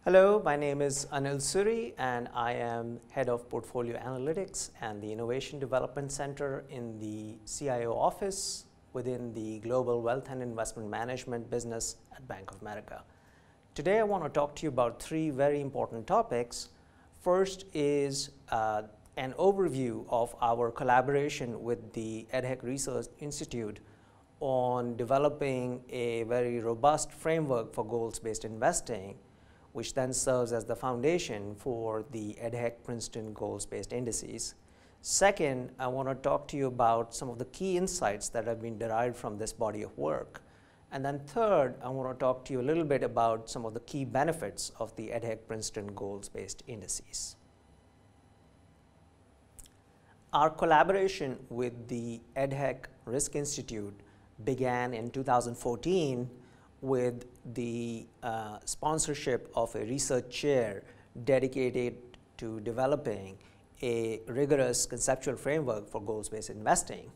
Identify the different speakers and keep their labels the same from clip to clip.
Speaker 1: Hello, my name is Anil Suri and I am Head of Portfolio Analytics and the Innovation Development Center in the CIO office within the Global Wealth and Investment Management business at Bank of America. Today I want to talk to you about three very important topics. First is an overview of our collaboration with the EDHEC-Risk Intitute on developing a very robust framework for goals-based investing, which then serves as the foundation for the EDHEC Princeton goals-based indices. Second, I want to talk to you about some of the key insights that have been derived from this body of work. And then third, I want to talk to you a little bit about some of the key benefits of the EDHEC Princeton goals-based indices. Our collaboration with the EDHEC-Risk Institute began in 2014 with the sponsorship of a research chair dedicated to developing a rigorous conceptual framework for goals-based investing.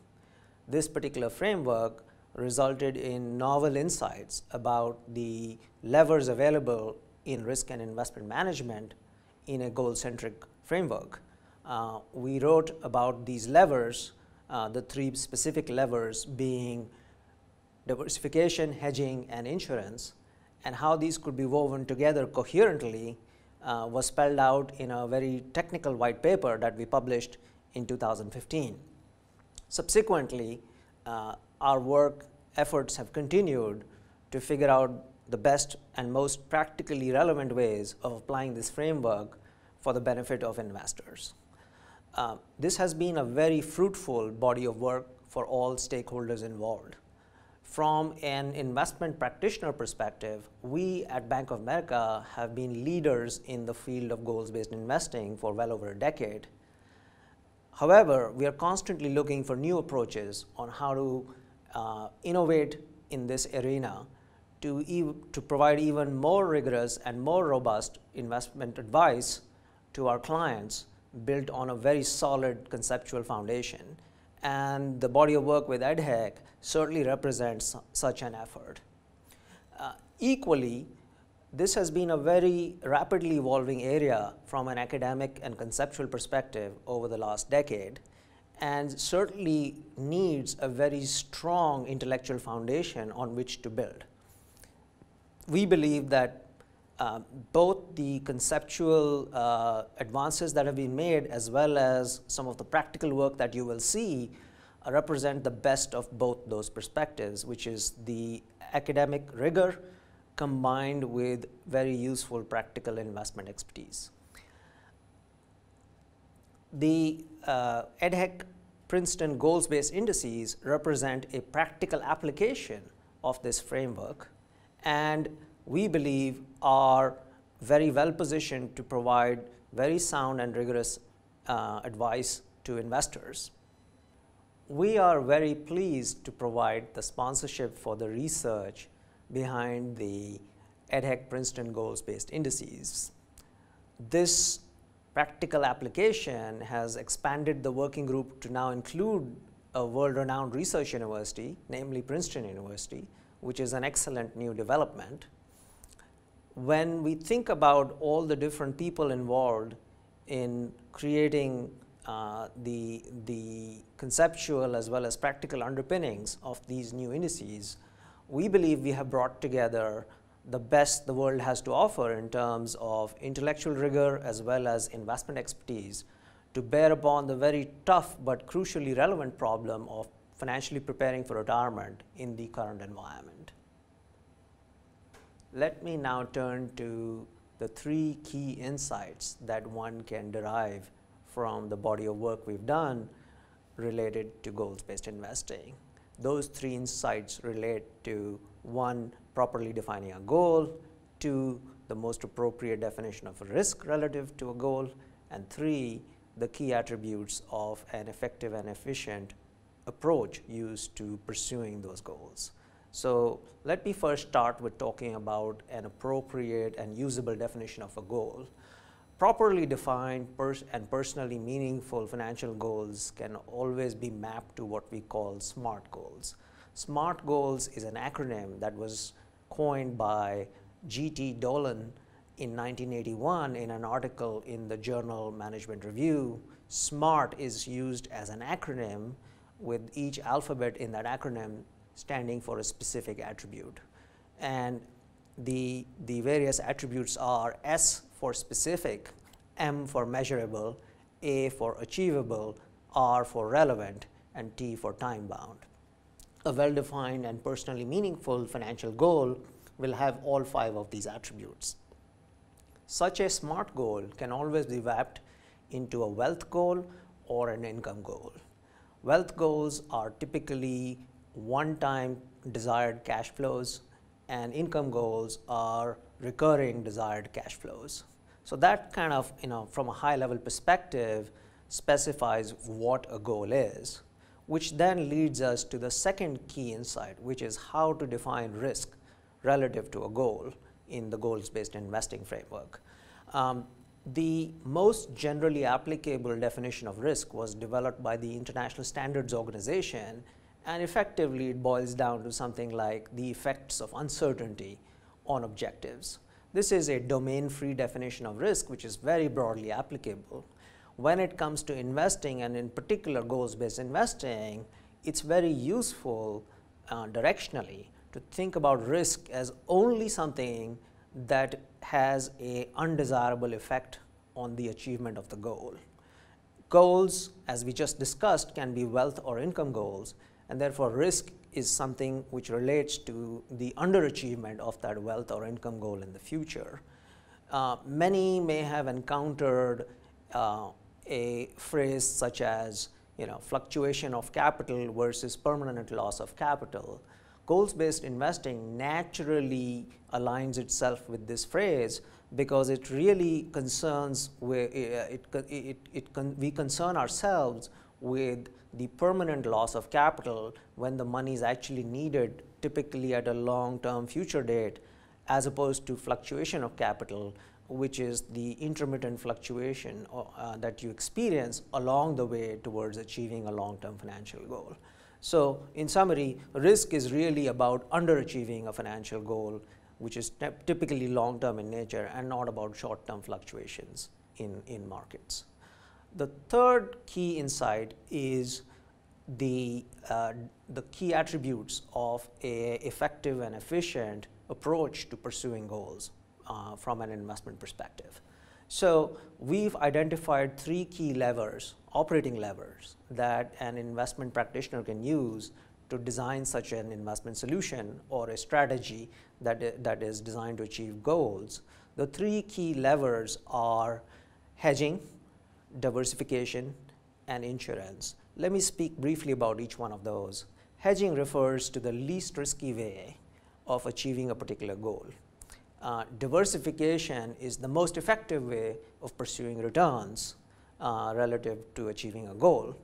Speaker 1: This particular framework resulted in novel insights about the levers available in risk and investment management in a goal-centric framework. We wrote about these levers, the three specific levers being diversification, hedging, and insurance, and how these could be woven together coherently was spelled out in a very technical white paper that we published in 2015. Subsequently, our work efforts have continued to figure out the best and most practically relevant ways of applying this framework for the benefit of investors. This has been a very fruitful body of work for all stakeholders involved. From an investment practitioner perspective, we at Bank of America have been leaders in the field of goals-based investing for well over a decade. However, we are constantly looking for new approaches on how to innovate in this arena to provide even more rigorous and more robust investment advice to our clients built on a very solid conceptual foundation. And the body of work with EDHEC certainly represents such an effort. Equally, this has been a very rapidly evolving area from an academic and conceptual perspective over the last decade, and certainly needs a very strong intellectual foundation on which to build. We believe that both the conceptual advances that have been made as well as some of the practical work that you will see represent the best of both those perspectives, which is the academic rigor combined with very useful practical investment expertise. The EDHEC Princeton goals-based indices represent a practical application of this framework, and we believe are very well positioned to provide very sound and rigorous advice to investors. We are very pleased to provide the sponsorship for the research behind the EDHEC Princeton goals-based indices. This practical application has expanded the working group to now include a world-renowned research university, namely Princeton University, which is an excellent new development. When we think about all the different people involved in creating the conceptual as well as practical underpinnings of these new indices, we believe we have brought together the best the world has to offer in terms of intellectual rigor as well as investment expertise to bear upon the very tough but crucially relevant problem of financially preparing for retirement in the current environment. Let me now turn to the three key insights that one can derive from the body of work we've done related to goals-based investing. Those three insights relate to: one, properly defining a goal; two, the most appropriate definition of a risk relative to a goal; and three, the key attributes of an effective and efficient approach used to pursuing those goals. So let me first start with talking about an appropriate and usable definition of a goal. Properly defined and personally meaningful financial goals can always be mapped to what we call SMART goals. SMART goals is an acronym that was coined by G.T. Dolan in 1981 in an article in the journal Management Review, SMART is used as an acronym, with each alphabet in that acronym standing for a specific attribute. And the various attributes are S for specific, M for measurable, A for achievable, R for relevant, and T for time bound. A well-defined and personally meaningful financial goal will have all 5 of these attributes. Such a SMART goal can always be wrapped into a wealth goal or an income goal. Wealth goals are typically one-time desired cash flows, and income goals are recurring desired cash flows. So that kind of, from a high-level perspective, specifies what a goal is, which then leads us to the second key insight, which is how to define risk relative to a goal in the goals-based investing framework. The most generally applicable definition of risk was developed by the International Standards Organization, and effectively it boils down to something like the effects of uncertainty on objectives. This is a domain-free definition of risk, which is very broadly applicable. When it comes to investing, and in particular goals-based investing, it's very useful directionally to think about risk as only something that has an undesirable effect on the achievement of the goal. Goals, as we just discussed, can be wealth or income goals, and therefore risk is something which relates to the underachievement of that wealth or income goal in the future. Many may have encountered a phrase such as fluctuation of capital versus permanent loss of capital. Goals-based investing naturally aligns itself with this phrase because it really concerns we concern ourselves with the permanent loss of capital when the money is actually needed, typically at a long-term future date, as opposed to fluctuation of capital, which is the intermittent fluctuation that you experience along the way towards achieving a long-term financial goal. So in summary, risk is really about underachieving a financial goal, which is typically long-term in nature and not about short-term fluctuations in markets. The third key insight is the key attributes of an effective and efficient approach to pursuing goals from an investment perspective. So we've identified 3 key levers, operating levers, that an investment practitioner can use to design such an investment solution or a strategy that is designed to achieve goals. The 3 key levers are hedging, diversification, and insurance. Let me speak briefly about each one of those. Hedging refers to the least risky way of achieving a particular goal. Diversification is the most effective way of pursuing returns relative to achieving a goal.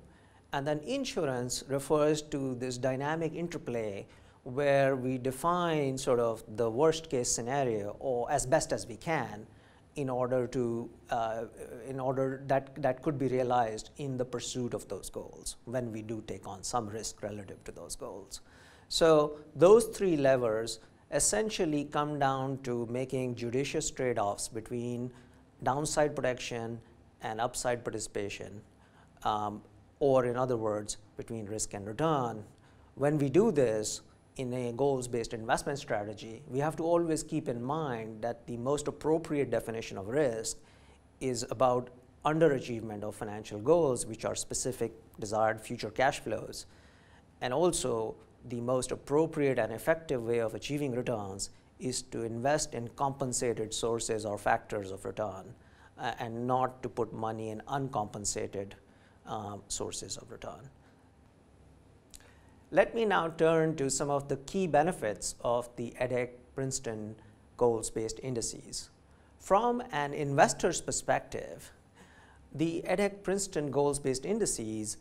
Speaker 1: And then insurance refers to this dynamic interplay where we define sort of the worst case scenario, or as best as we can, in order that could be realized in the pursuit of those goals when we do take on some risk relative to those goals. So those 3 levers essentially come down to making judicious trade-offs between downside protection and upside participation, or in other words, between risk and return. When we do this in a goals-based investment strategy, we have to always keep in mind that the most appropriate definition of risk is about underachievement of financial goals, which are specific desired future cash flows, and also the most appropriate and effective way of achieving returns is to invest in compensated sources or factors of return and not to put money in uncompensated sources of return. Let me now turn to some of the key benefits of the EDHEC Princeton goals-based indices. From an investor's perspective, the EDHEC Princeton goals-based indices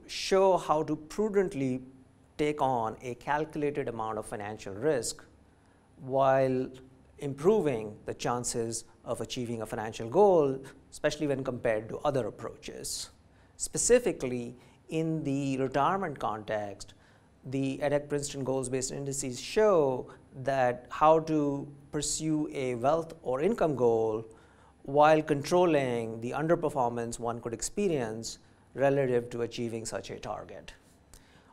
Speaker 1: show how to prudently take on a calculated amount of financial risk while improving the chances of achieving a financial goal, especially when compared to other approaches. Specifically, in the retirement context, the EDHEC Princeton goals-based indices show that how to pursue a wealth or income goal while controlling the underperformance one could experience relative to achieving such a target.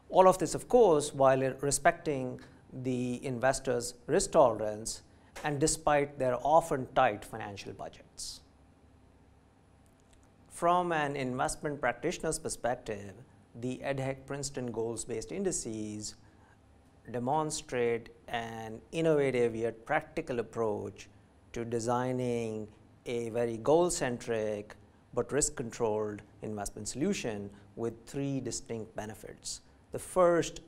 Speaker 1: All of this, of course, while respecting the investor's risk tolerance and despite their often tight financial budgets. From an investment practitioner's perspective, the EDHEC Princeton goals-based indices demonstrate an innovative yet practical approach to designing a very goal-centric but risk-controlled investment solution with three distinct benefits. The first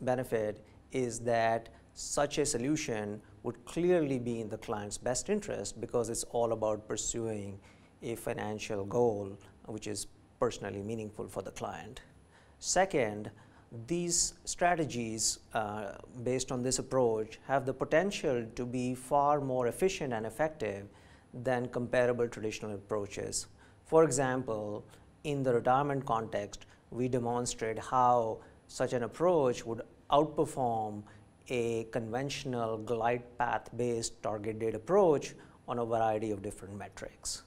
Speaker 1: benefit is that such a solution would clearly be in the client's best interest because it's all about pursuing a financial goal which is personally meaningful for the client. Second, these strategies based on this approach have the potential to be far more efficient and effective than comparable traditional approaches. For example, in the retirement context, we demonstrate how such an approach would outperform a conventional glide path based target date approach on a variety of different metrics.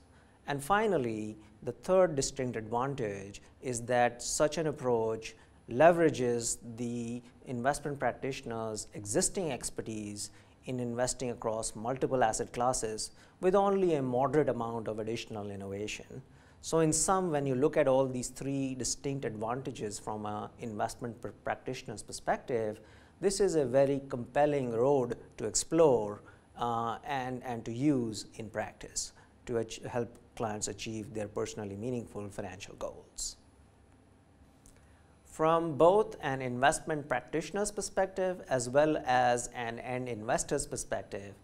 Speaker 1: And finally, the third distinct advantage is that such an approach leverages the investment practitioner's existing expertise in investing across multiple asset classes with only a moderate amount of additional innovation. So in sum, when you look at all these three distinct advantages from an investment practitioner's perspective, this is a very compelling road to explore and to use in practice to help clients achieve their personally meaningful financial goals. From both an investment practitioner's perspective as well as an end investor's perspective,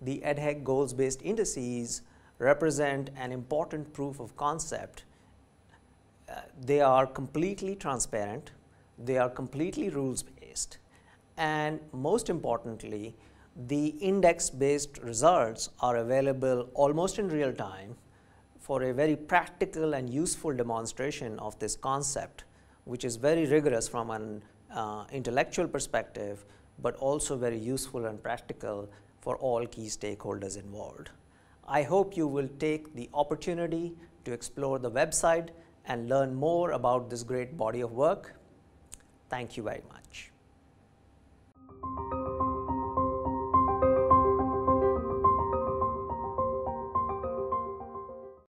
Speaker 1: the EDHEC goals-based indices represent an important proof of concept. They are completely transparent, they are completely rules-based, and most importantly, the index-based results are available almost in real time for a very practical and useful demonstration of this concept, which is very rigorous from an intellectual perspective, but also very useful and practical for all key stakeholders involved. I hope you will take the opportunity to explore the website and learn more about this great body of work. Thank you very much.